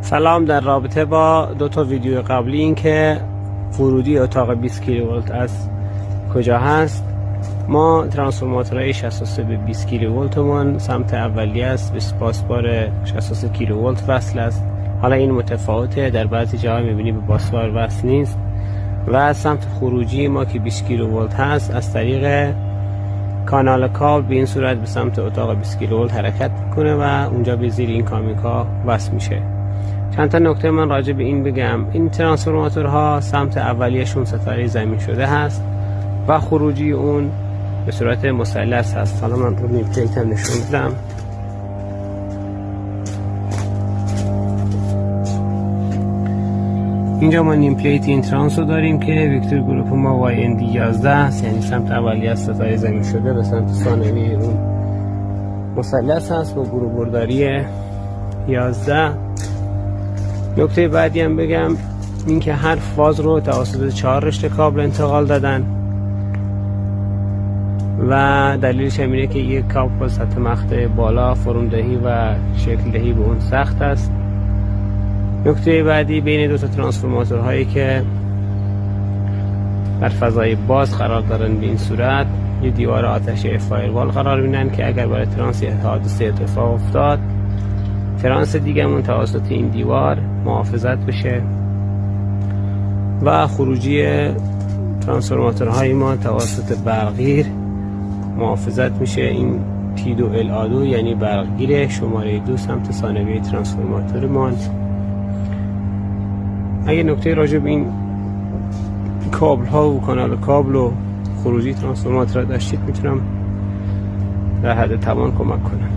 سلام. در رابطه با دو تا ویدیو قبلی، این که ورودی اتاق 20 کیلوولت از کجا هست، ما ترانسفورماتورهای 63 به 20 کیلوولتمون سمت اولیه است، به پاسبار 63 کیلوولت وصل است. حالا این متفاوته، در بعضی جاها میبینی به پاسبار وصل نیست. و سمت خروجی ما که 20 کیلوولت هست، از طریق کانال کابل به این صورت به سمت اتاق 20 کیلوولت حرکت میکنه و اونجا به زیر این کامیکا وصل میشه. چند تا نکته من راجع به این بگم. این ترانسفورماتورها سمت اولیه‌شون ستاره زمین شده هست و خروجی اون به صورت مثلث هست. حالا من رو نیم پلیت هم نشون میدم. اینجا ما نیم پلیت این ترانس رو داریم که ویکتور گروپ ما YND11 است، یعنی سمت اولیه از ستاره زمین شده به سمت ثانویه اون مثلث هست با گروه برداری 11. نکته بعدی هم بگم این که هر فاز رو توسط 4 رشته کابل انتقال دادن و دلیلش هم اینه که یک کابل با سطح مقطع بالا فرمدهی و شکل دهی به اون سخت است. نکته بعدی بین دو تا ترانسفورماتورهایی که در فضای باز قرار دارن به این صورت یه دیوار آتشی فایروال قرار میدن که اگر برای ترانس حادثه اتفاق افتاد، ترانس دیگه‌مون توسط این دیوار محافظت بشه. و خروجی ترانسفورماتورهای ما توسط برقگیر محافظت میشه. این T2LA2 یعنی برقگیر شماره 2 سمت ثانویه ترانسفورماتور ما. اگه نکته راجع به این کابل ها و کانال کابل و خروجی ترانسفورماتور داشتید، میتونم در حد توان کمک کنم.